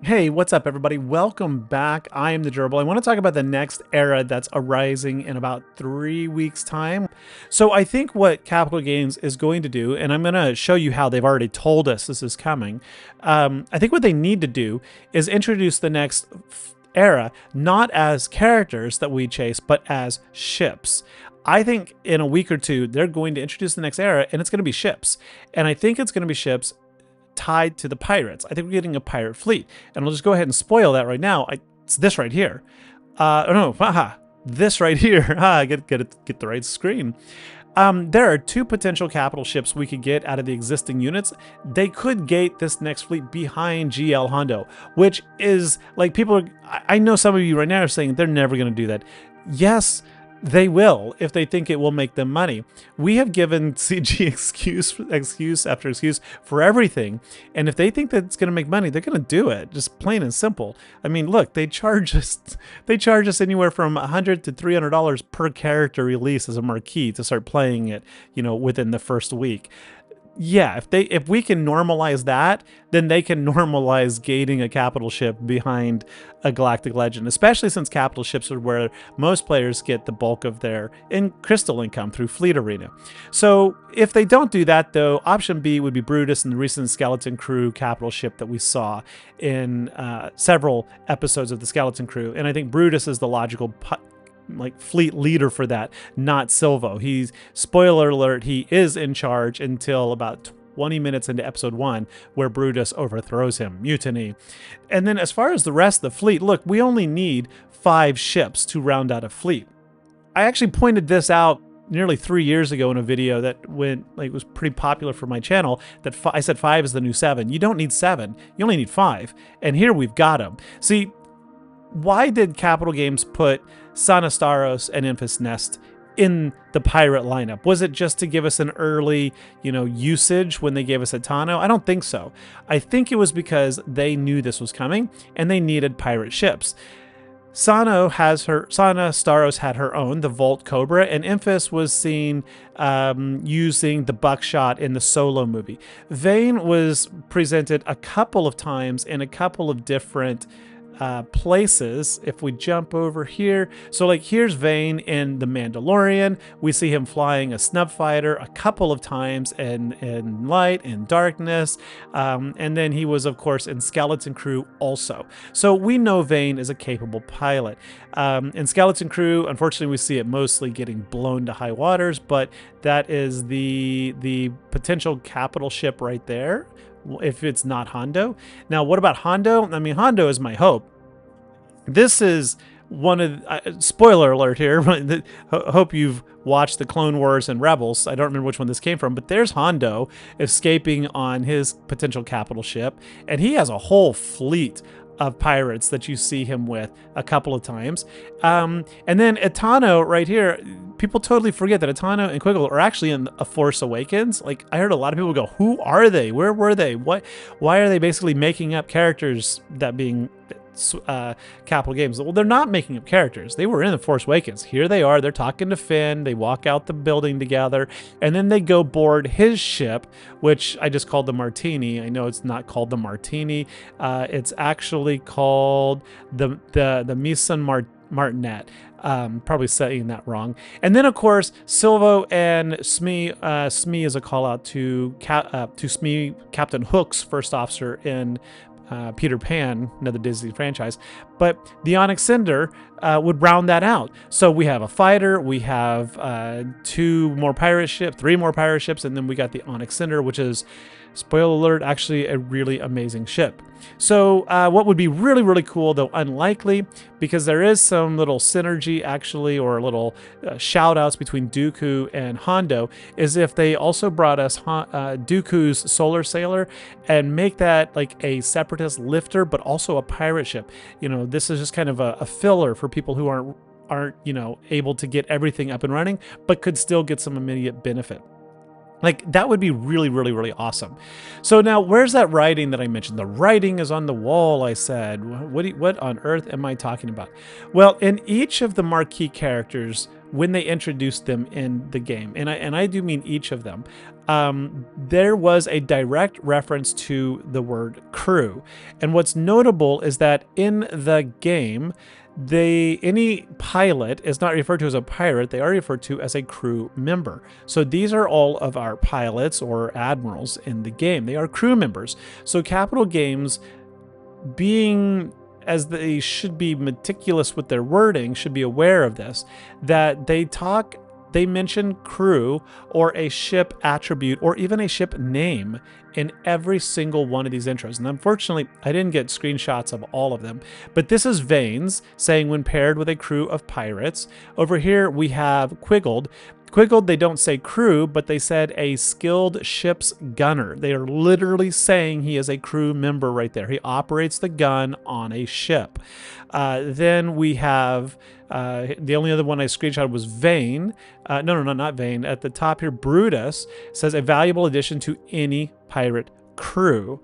Hey, what's up, everybody? Welcome back. I am the Gerbil. I want to talk about the next era that's arising in about 3 weeks' time. So I think what Capital Games is going to do, and I'm going to show you how they've already told us this is coming. I think what they need to do is introduce the next era not as characters that we chase, but as ships. I think in a week or two, they're going to introduce the next era, and it's going to be ships. And I think it's going to be ships tied to the pirates. I think we're getting a pirate fleet, and I'll just go ahead and spoil that right now. It's this right here. This right here. Get the right screen. There are two potential capital ships we could get out of the existing units. They could gate this next fleet behind GL Hondo, which is like I know some of you right now are saying they're never going to do that. Yes, they will if they think it will make them money. We have given CG excuse after excuse for everything, and if they think that it's going to make money, they're going to do it. Just plain and simple. I mean, look, they charge us anywhere from $100 to $300 per character release as a marquee to start playing it, within the first week. Yeah, if we can normalize that, then they can normalize gating a capital ship behind a galactic legend, especially since capital ships are where most players get the bulk of their crystal income through Fleet Arena. So if they don't do that, though, option B would be Brutus and the recent Skeleton Crew capital ship that we saw in several episodes of the Skeleton Crew. And I think Brutus is the logical fleet leader for that, not Silva. He's, spoiler alert, he is in charge until about 20 minutes into episode 1, where Brutus overthrows him, mutiny. And then as far as the rest of the fleet, look, we only need 5 ships to round out a fleet. I actually pointed this out nearly 3 years ago in a video that was pretty popular for my channel, that I said 5 is the new 7. You don't need 7, you only need 5. And here we've got them. See, why did Capital Games put Staros and Enfys Nest in the pirate lineup? Was it just to give us an early, usage when they gave us ithano? I don't think so. I think it was because they knew this was coming and they needed pirate ships. Staros had her own, the Volt Cobra, and Enfys was seen using the buckshot in the Solo movie. Vane was presented a couple of times in a couple of different places. If we jump over here, so here's Vane in The Mandalorian. We see him flying a snub fighter a couple of times in light and darkness, and then he was of course in Skeleton Crew also. So we know Vane is a capable pilot. In Skeleton Crew, unfortunately, we see it mostly getting blown to high waters, but that is the potential capital ship right there, if it's not Hondo. Now, what about Hondo? I mean, Hondo is my hope. This is one of spoiler alert here. Hope you've watched the Clone Wars and Rebels. I don't remember which one this came from, but there's Hondo escaping on his potential capital ship, and he has a whole fleet of pirates that you see him with a couple of times. And then ithano right here, people totally forget that ithano and guigold are actually in A Force Awakens. I heard a lot of people go, who are they? Where were they? Why are they basically making up characters that being Capital Games? Well, they're not making up characters. They were in The Force Awakens. Here they are. They're talking to Finn. They walk out the building together, and then they go board his ship, which I just called the Martini. I know it's not called the Martini. It's actually called the Misan Martinet. Probably saying that wrong. And then of course Silva and Smee. Smee is a call out to Smee, Captain Hook's first officer in Peter Pan, another Disney franchise. But the Onyx Cinder would round that out. So we have a fighter, we have 3 more pirate ships, and then we got the Onyx Cinder, which is, spoiler alert, actually a really amazing ship. So what would be really, really cool, though unlikely, because there is some little synergy actually, or little shout outs between Dooku and Hondo, is if they also brought us Dooku's Solar Sailor and make that like a Separatist lifter, but also a pirate ship. This is just kind of a filler for people who aren't able to get everything up and running, but could still get some immediate benefit. Like, that would be really, really, really awesome. So now, where's that writing that I mentioned? The writing is on the wall, I said. What on earth am I talking about? Well, in each of the marquee characters, when they introduced them in the game, and I do mean each of them, there was a direct reference to the word crew. And what's notable is that in the game, any pilot is not referred to as a pirate, they are referred to as a crew member. So these are all of our pilots or admirals in the game. They are crew members. So Capital Games, being as they should be meticulous with their wording, should be aware of this, that they mention crew or a ship attribute or even a ship name in every single one of these intros. And unfortunately, I didn't get screenshots of all of them, but this is Vane's saying when paired with a crew of pirates. Over here, we have Guigold. Guigold, they don't say crew, but they said a skilled ship's gunner. They are literally saying he is a crew member right there. He operates the gun on a ship. Then we have, the only other one I screenshotted was Vane. No, not Vane. At the top here, Brutus says a valuable addition to any pirate crew.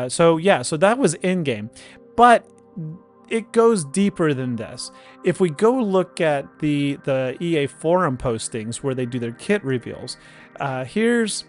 So that was in-game. But it goes deeper than this. If we go look at the EA forum postings where they do their kit reveals, here's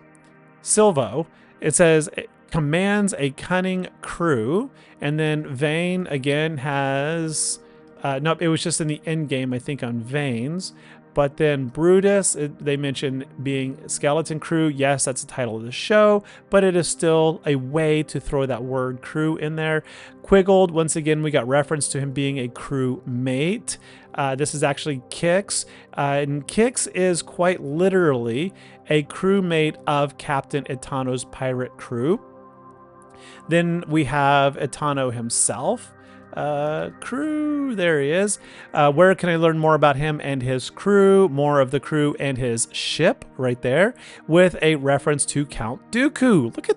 Silva. It says commands a cunning crew, and then Vane again has nope, it was just in the end game, I think, on Vane's. But then Brutus, they mention being skeleton crew. Yes, that's the title of the show, but it is still a way to throw that word crew in there. Guigold, once again, we got reference to him being a crew mate. This is actually Kix, and Kix is quite literally a crewmate of Captain Ithano's pirate crew. Then we have Ithano himself. Crew, there he is. Where can I learn more about him and his crew? More of the crew and his ship right there, with a reference to Count Dooku. Look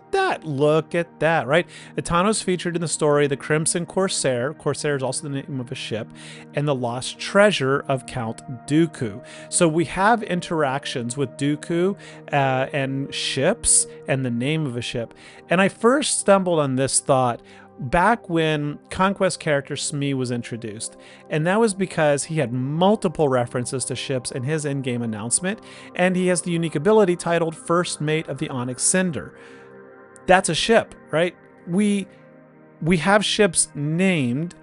at that, right? Ithano's featured in the story The Crimson Corsair. Corsair is also the name of a ship, and the lost treasure of Count Dooku. So we have interactions with Dooku and ships and the name of a ship. And I first stumbled on this thought back when Conquest character Smee was introduced, and that was because he had multiple references to ships in his in-game announcement, and he has the unique ability titled First Mate of the Onyx Cinder. That's a ship, right? We have ships named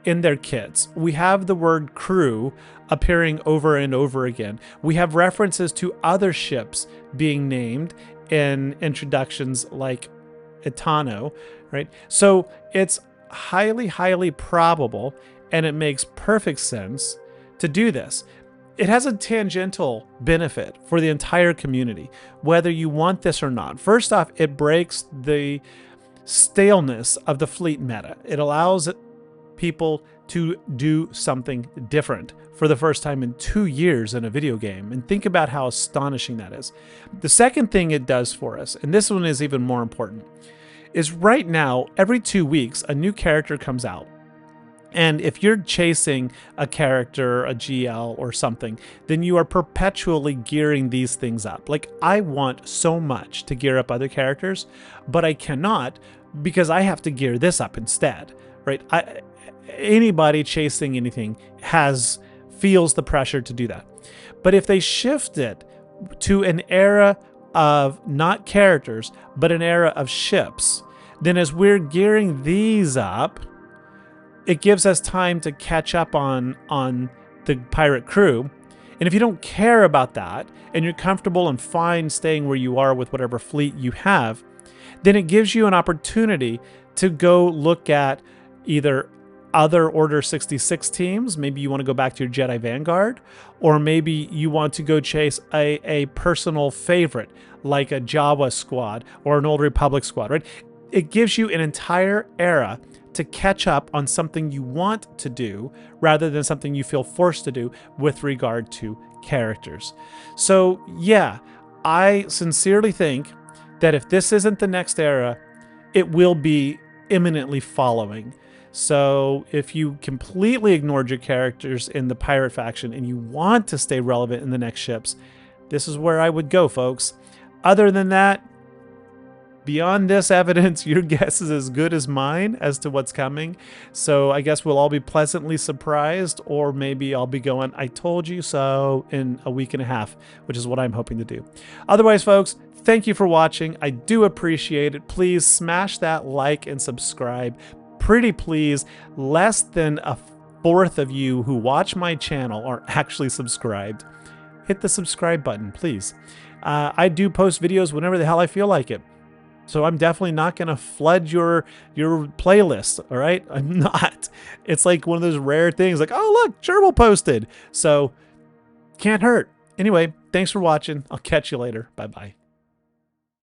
in their kits. We have the word crew appearing over and over again. We have references to other ships being named in introductions like Ithano, right? So it's highly, highly probable, and it makes perfect sense to do this. It has a tangential benefit for the entire community, whether you want this or not. First off, it breaks the staleness of the fleet meta. It allows people to do something different for the first time in 2 years in a video game. And think about how astonishing that is. The second thing it does for us, and this one is even more important, is right now, every 2 weeks, a new character comes out. And if you're chasing a character, a GL or something, then you are perpetually gearing these things up. Like, I want so much to gear up other characters, but I cannot because I have to gear this up instead, right? Anybody chasing anything feels the pressure to do that. But if they shift it to an era of not characters, but an era of ships, then as we're gearing these up, it gives us time to catch up on the pirate crew. And if you don't care about that, and you're comfortable and fine staying where you are with whatever fleet you have, then it gives you an opportunity to go look at either other Order 66 teams. Maybe you want to go back to your Jedi Vanguard, or maybe you want to go chase a personal favorite like a Jawa squad or an Old Republic squad, right? It gives you an entire era to catch up on something you want to do rather than something you feel forced to do with regard to characters. So yeah, I sincerely think that if this isn't the next era, it will be imminently following. So if you completely ignored your characters in the pirate faction and you want to stay relevant in the next ships, this is where I would go, folks. Other than that, beyond this evidence, your guess is as good as mine as to what's coming. So I guess we'll all be pleasantly surprised, or maybe I'll be going, I told you so, in a week and a half, which is what I'm hoping to do. Otherwise, folks, thank you for watching. I do appreciate it. Please smash that like and subscribe. Pretty please, less than a fourth of you who watch my channel are actually subscribed. Hit the subscribe button, please. I do post videos whenever the hell I feel like it. So I'm definitely not going to flood your playlist, all right? I'm not. It's like one of those rare things like, oh, look, Gerbil posted. So can't hurt. Anyway, thanks for watching. I'll catch you later. Bye-bye.